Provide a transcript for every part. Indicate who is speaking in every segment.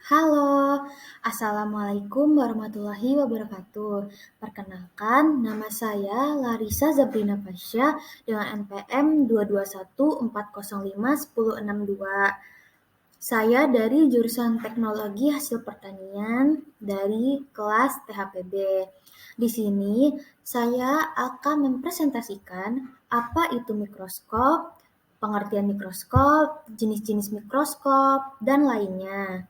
Speaker 1: Halo, Assalamualaikum warahmatullahi wabarakatuh. Perkenalkan, nama saya Larissa Zabrina Pasha dengan NPM 221405162. Saya dari jurusan Teknologi Hasil Pertanian dari kelas THPB. Di sini saya akan mempresentasikan apa itu mikroskop, pengertian mikroskop, jenis-jenis mikroskop, dan lainnya.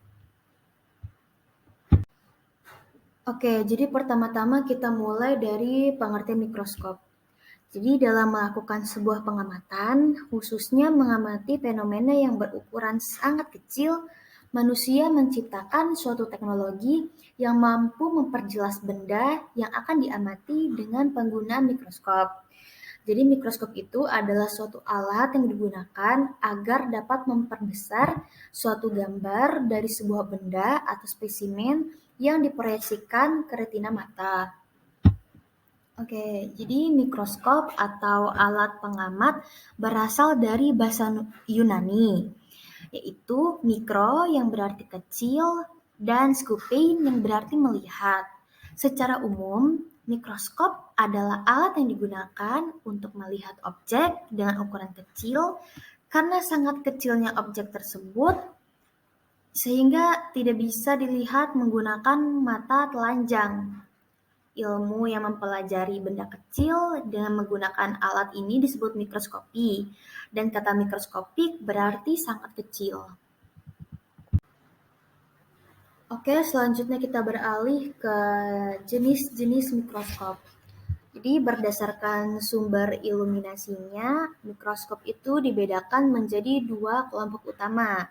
Speaker 1: Oke, jadi pertama-tama kita mulai dari pengertian mikroskop. Jadi dalam melakukan sebuah pengamatan, khususnya mengamati fenomena yang berukuran sangat kecil, manusia menciptakan suatu teknologi yang mampu memperjelas benda yang akan diamati dengan penggunaan mikroskop. Jadi mikroskop itu adalah suatu alat yang digunakan agar dapat memperbesar suatu gambar dari sebuah benda atau spesimen yang diproyeksikan ke retina mata. Oke, jadi mikroskop atau alat pengamat berasal dari bahasa Yunani, yaitu mikro yang berarti kecil dan skupein yang berarti melihat. Secara umum, mikroskop adalah alat yang digunakan untuk melihat objek dengan ukuran kecil karena sangat kecilnya objek tersebut sehingga tidak bisa dilihat menggunakan mata telanjang. Ilmu yang mempelajari benda kecil dengan menggunakan alat ini disebut mikroskopi, dan kata mikroskopik berarti sangat kecil. Oke, selanjutnya kita beralih ke jenis-jenis mikroskop. Jadi berdasarkan sumber iluminasinya, mikroskop itu dibedakan menjadi dua kelompok utama,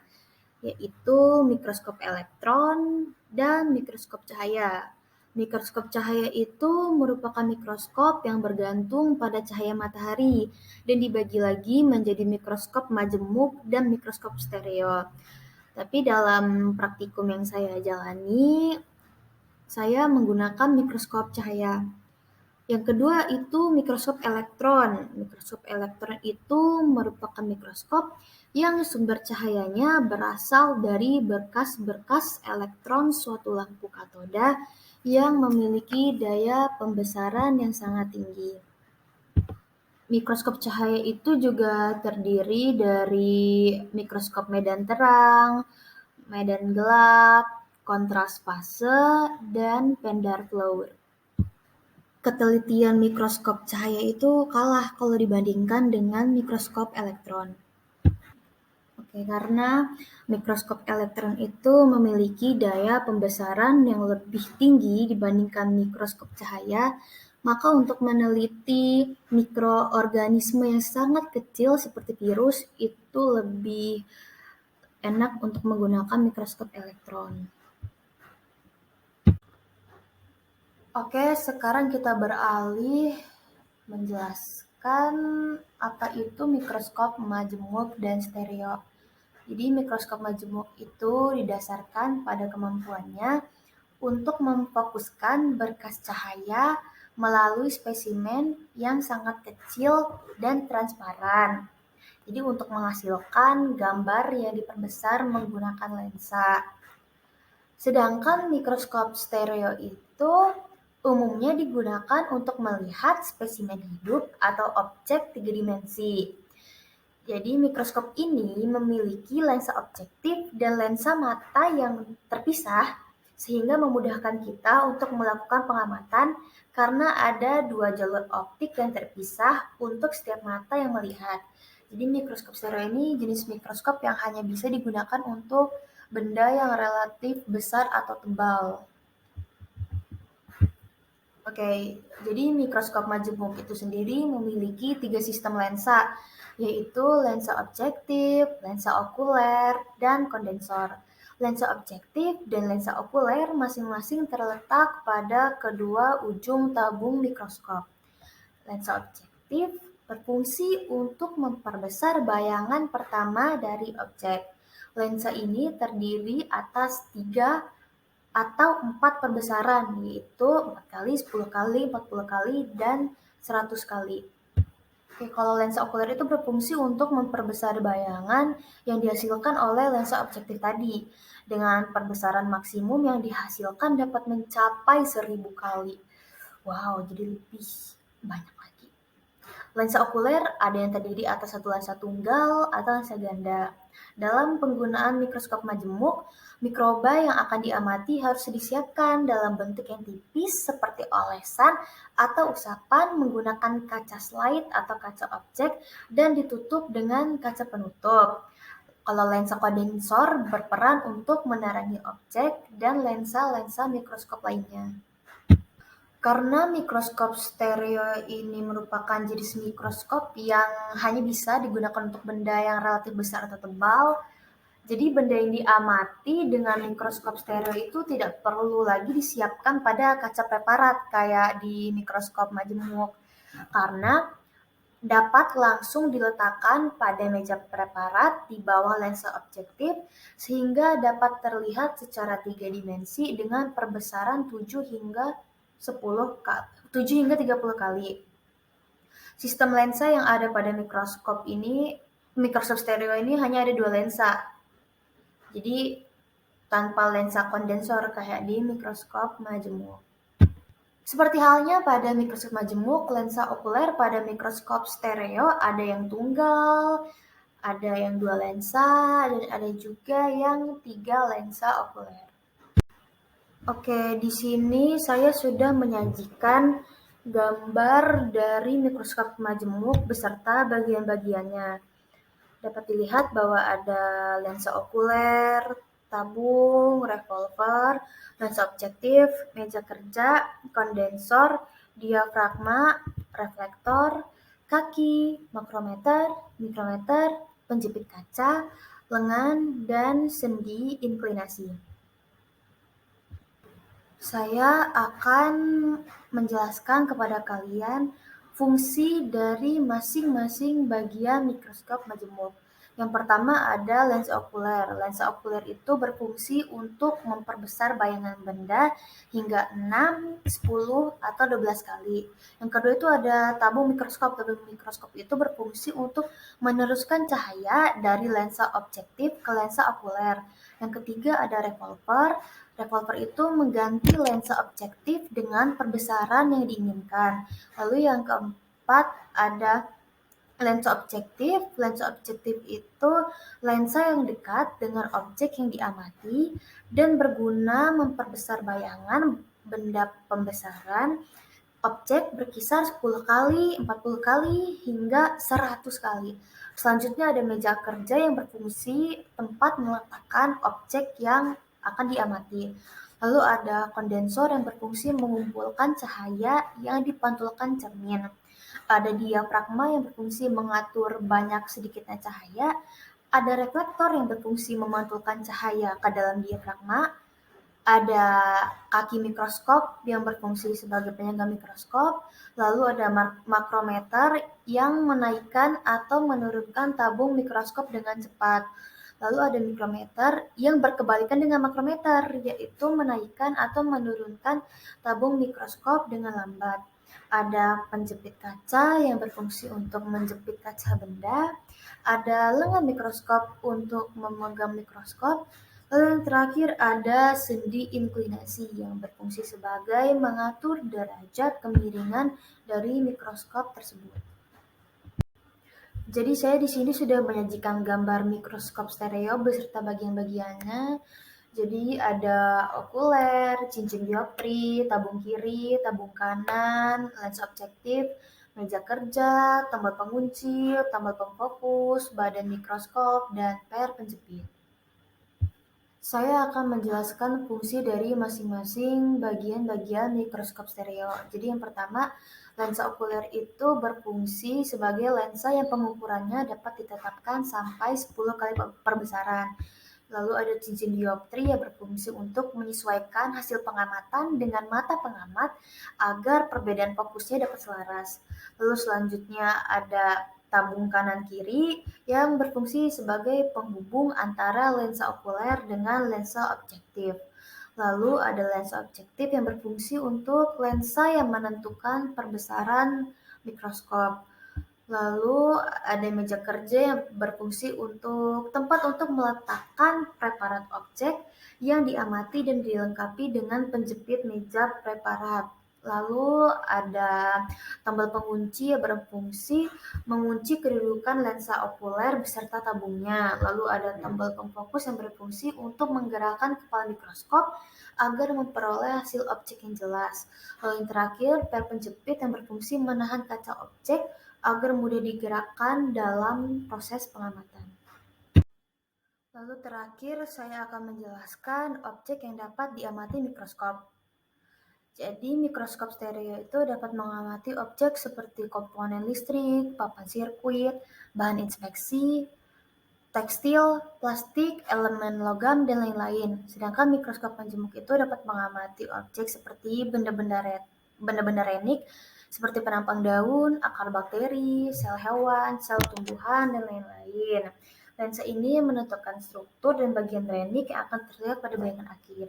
Speaker 1: yaitu mikroskop elektron dan mikroskop cahaya. Mikroskop cahaya itu merupakan mikroskop yang bergantung pada cahaya matahari dan dibagi lagi menjadi mikroskop majemuk dan mikroskop stereo. Tapi dalam praktikum yang saya jalani, saya menggunakan mikroskop cahaya. Yang kedua itu mikroskop elektron. Mikroskop elektron itu merupakan mikroskop yang sumber cahayanya berasal dari berkas-berkas elektron suatu lampu katoda yang memiliki daya pembesaran yang sangat tinggi. Mikroskop cahaya itu juga terdiri dari mikroskop medan terang, medan gelap, kontras fase, dan Pandar-Flauer. Ketelitian mikroskop cahaya itu kalah kalau dibandingkan dengan mikroskop elektron. Oke, karena mikroskop elektron itu memiliki daya pembesaran yang lebih tinggi dibandingkan mikroskop cahaya, maka untuk meneliti mikroorganisme yang sangat kecil seperti virus itu lebih enak untuk menggunakan mikroskop elektron. Oke, sekarang kita beralih menjelaskan apa itu mikroskop majemuk dan stereo. Jadi mikroskop majemuk itu didasarkan pada kemampuannya untuk memfokuskan berkas cahaya melalui spesimen yang sangat kecil dan transparan. Jadi untuk menghasilkan gambar yang diperbesar menggunakan lensa. Sedangkan mikroskop stereo itu umumnya digunakan untuk melihat spesimen hidup atau objek 3 dimensi. Jadi mikroskop ini memiliki lensa objektif dan lensa mata yang terpisah sehingga memudahkan kita untuk melakukan pengamatan karena ada dua jalur optik yang terpisah untuk setiap mata yang melihat. Jadi mikroskop stereo ini jenis mikroskop yang hanya bisa digunakan untuk benda yang relatif besar atau tebal. Oke, jadi mikroskop majemuk itu sendiri memiliki 3 sistem lensa, yaitu lensa objektif, lensa okuler, dan kondensor. Lensa objektif dan lensa okuler masing-masing terletak pada kedua ujung tabung mikroskop. Lensa objektif berfungsi untuk memperbesar bayangan pertama dari objek. Lensa ini terdiri atas 3 atau 4 perbesaran, yaitu 4 kali, 10 kali, 40 kali, dan 100 kali. Oke, kalau lensa okuler itu berfungsi untuk memperbesar bayangan yang dihasilkan oleh lensa objektif tadi. Dengan perbesaran maksimum yang dihasilkan dapat mencapai 1000 kali. Wow, jadi lebih banyak lagi. Lensa okuler ada yang terdiri atas satu lensa tunggal atau lensa ganda. Dalam penggunaan mikroskop majemuk, mikroba yang akan diamati harus disiapkan dalam bentuk yang tipis seperti olesan atau usapan menggunakan kaca slide atau kaca objek dan ditutup dengan kaca penutup. Kalau lensa kondensor berperan untuk menerangi objek dan lensa-lensa mikroskop lainnya. Karena mikroskop stereo ini merupakan jenis mikroskop yang hanya bisa digunakan untuk benda yang relatif besar atau tebal, jadi benda yang diamati dengan mikroskop stereo itu tidak perlu lagi disiapkan pada kaca preparat kayak di mikroskop majemuk, karena dapat langsung diletakkan pada meja preparat di bawah lensa objektif sehingga dapat terlihat secara 3 dimensi dengan perbesaran 7 hingga 30 kali. Sistem lensa yang ada pada mikroskop stereo ini hanya ada 2 lensa. Jadi tanpa lensa kondensor kayak di mikroskop majemuk. Seperti halnya pada mikroskop majemuk, lensa okuler pada mikroskop stereo ada yang tunggal, ada yang 2 lensa, dan ada juga yang 3 lensa okuler. Oke, di sini saya sudah menyajikan gambar dari mikroskop majemuk beserta bagian-bagiannya. Dapat dilihat bahwa ada lensa okuler, tabung, revolver, lensa objektif, meja kerja, kondensor, diafragma, reflektor, kaki, makrometer, mikrometer, penjepit kaca, lengan, dan sendi inklinasi. Saya akan menjelaskan kepada kalian fungsi dari masing-masing bagian mikroskop majemuk. Yang pertama ada lensa okuler. Lensa okuler itu berfungsi untuk memperbesar bayangan benda hingga 6, 10, atau 12 kali. Yang kedua itu ada tabung mikroskop. Tabung mikroskop itu berfungsi untuk meneruskan cahaya dari lensa objektif ke lensa okuler. Yang ketiga ada revolver. Revolver itu mengganti lensa objektif dengan perbesaran yang diinginkan. Lalu yang keempat ada lensa objektif. Lensa objektif itu lensa yang dekat dengan objek yang diamati dan berguna memperbesar bayangan benda pembesaran objek berkisar 10 kali, 40 kali, hingga 100 kali. Selanjutnya ada meja kerja yang berfungsi tempat meletakkan objek yang akan diamati. Lalu ada kondensor yang berfungsi mengumpulkan cahaya yang dipantulkan cermin. Ada diafragma yang berfungsi mengatur banyak sedikitnya cahaya. Ada reflektor yang berfungsi memantulkan cahaya ke dalam diafragma. Ada kaki mikroskop yang berfungsi sebagai penyangga mikroskop. Lalu ada makrometer yang menaikkan atau menurunkan tabung mikroskop dengan cepat. Lalu ada mikrometer yang berkebalikan dengan makrometer, yaitu menaikkan atau menurunkan tabung mikroskop dengan lambat. Ada penjepit kaca yang berfungsi untuk menjepit kaca benda. Ada lengan mikroskop untuk memegang mikroskop. Lalu yang terakhir ada sendi inklinasi yang berfungsi sebagai mengatur derajat kemiringan dari mikroskop tersebut. Jadi saya di sini sudah menyajikan gambar mikroskop stereo beserta bagian-bagiannya. Jadi ada okuler, cincin dioptri, tabung kiri, tabung kanan, lensa objektif, meja kerja, tombol pengunci, tombol pemfokus, badan mikroskop, dan per penjepit. Saya akan menjelaskan fungsi dari masing-masing bagian-bagian mikroskop stereo. Jadi yang pertama, lensa okuler itu berfungsi sebagai lensa yang pengukurannya dapat ditetapkan sampai 10 kali perbesaran. Lalu ada cincin dioptri yang berfungsi untuk menyesuaikan hasil pengamatan dengan mata pengamat agar perbedaan fokusnya dapat selaras. Lalu selanjutnya ada tabung kanan kiri yang berfungsi sebagai penghubung antara lensa okuler dengan lensa objektif. Lalu ada lensa objektif yang berfungsi untuk lensa yang menentukan perbesaran mikroskop. Lalu ada meja kerja yang berfungsi untuk tempat untuk meletakkan preparat objek yang diamati dan dilengkapi dengan penjepit meja preparat. Lalu ada tombol pengunci yang berfungsi mengunci kedudukan lensa okuler beserta tabungnya. Lalu ada tombol pemfokus yang berfungsi untuk menggerakkan kepala mikroskop agar memperoleh hasil objek yang jelas. Lalu yang terakhir, per penjepit yang berfungsi menahan kaca objek agar mudah digerakkan dalam proses pengamatan. Lalu terakhir, saya akan menjelaskan objek yang dapat diamati mikroskop. Jadi, mikroskop stereo itu dapat mengamati objek seperti komponen listrik, papan sirkuit, bahan inspeksi, tekstil, plastik, elemen logam, dan lain-lain. Sedangkan mikroskop penjemuk itu dapat mengamati objek seperti benda-benda renik, seperti penampang daun, akar bakteri, sel hewan, sel tumbuhan, dan lain-lain. Lensa ini menentukan struktur dan bagian renik yang akan terlihat pada bayangan akhir.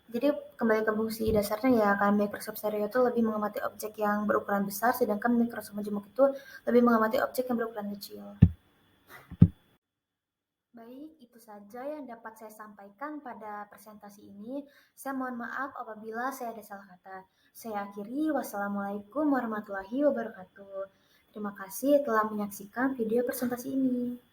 Speaker 1: Jadi kembali ke fungsi dasarnya ya, kan mikroskop stereo itu lebih mengamati objek yang berukuran besar, sedangkan mikroskop penjemuk itu lebih mengamati objek yang berukuran kecil. Baik, itu saja yang dapat saya sampaikan pada presentasi ini. Saya mohon maaf apabila saya ada salah kata. Saya akhiri, wassalamualaikum warahmatullahi wabarakatuh. Terima kasih telah menyaksikan video presentasi ini.